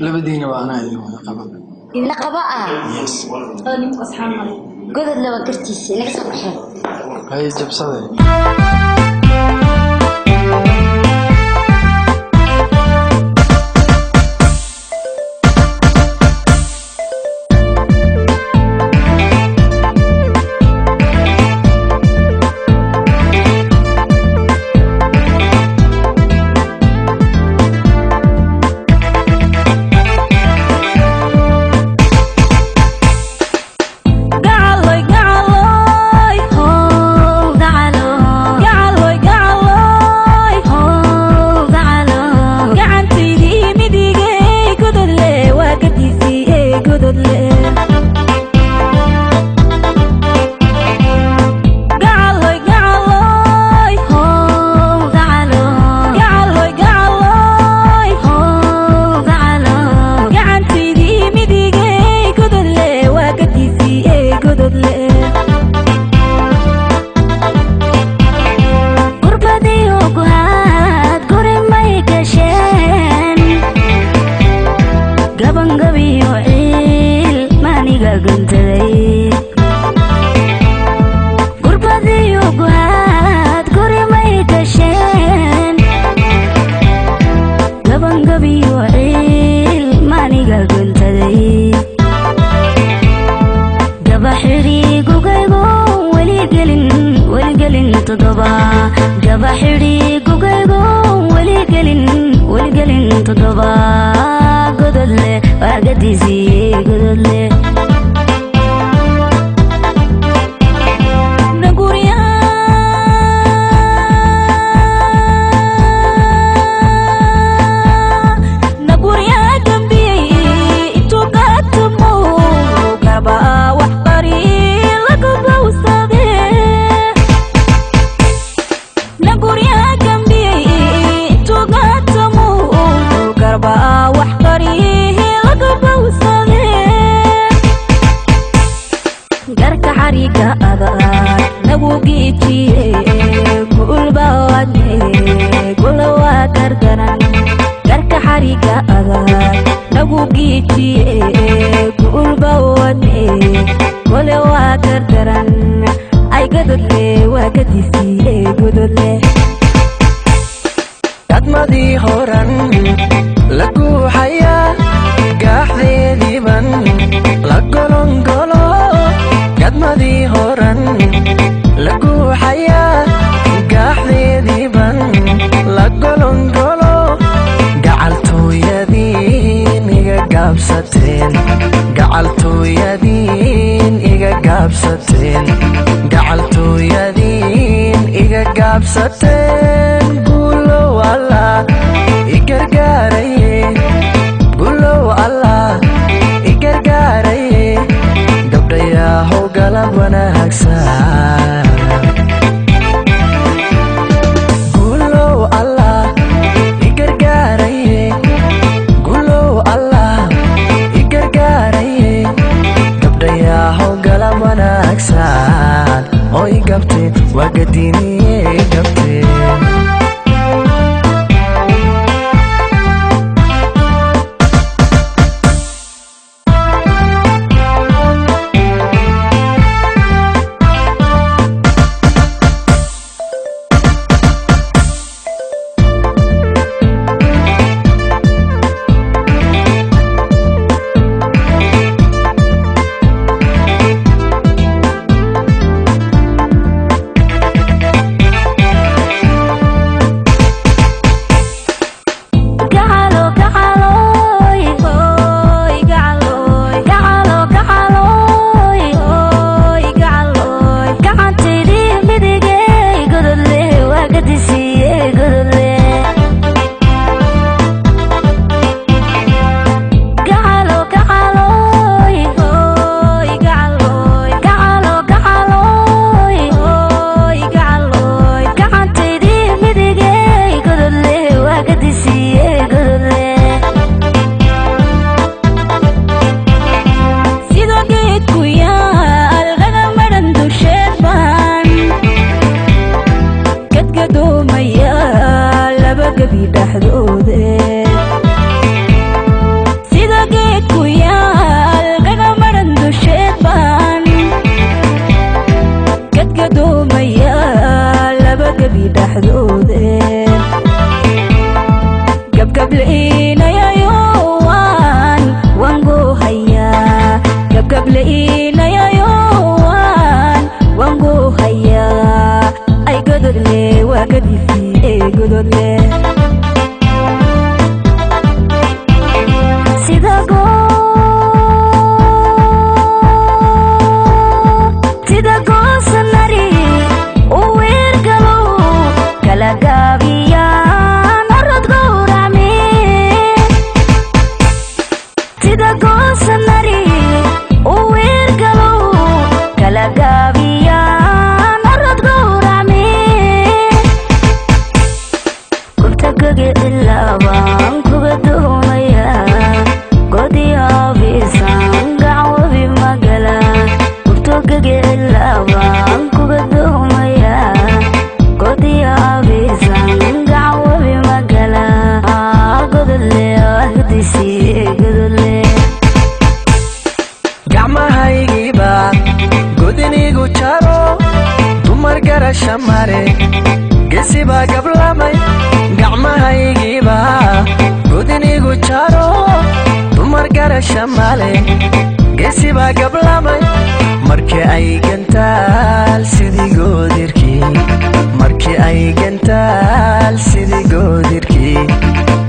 labadiina waa anaa idin qaba إلا قباء yes أنا أصحاب قد لو قرتيس إنك صبحين هاي جبصدي Oy gabte, wagadini gabte. dhaxdoode sida geed ku yaal kaga maran dusheed baan gadgadoomaya laba gabi dhaxdoode gabgableinayayo wango haya gabgableinayayo wango haya ay gododle waa gadifi ee gododle sida goosanari u weergalo kala gaabiyaan orod gowrame sida goosanari u weergalo kala gaabiyaan orod gowrame kurtagage ilaaban kuga doomaya godiyaabisan gacawabi magala kurtagage ilaaban kuga doomaya godiyaabisan gacawabi magala godole ahudisi godole gacmahaygiiba godinigu jaro dumar garasha mare gesiba gablamay gacmahaygiiba godinigu jaro dumar garasha male gesiba gablamay markii ay gantaal sidii goodirkii markii ay gantaal sidii goodirkii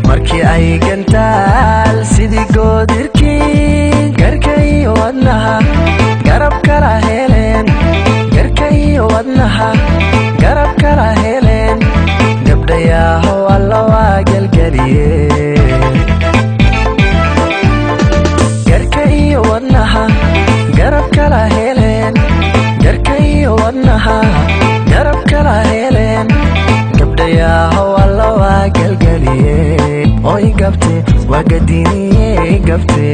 markii ay gantaal sidii goodirkii garkay wadnaha garab kala heleen garkay wadnaha garab kala heleen gabdhayaho alla waa galgaliye garkay wadnaha garab kala heleen garkay wadnaha garab kala heleen gabdhayaho alla waa galgaliye oy gabte waa gadiniye gabte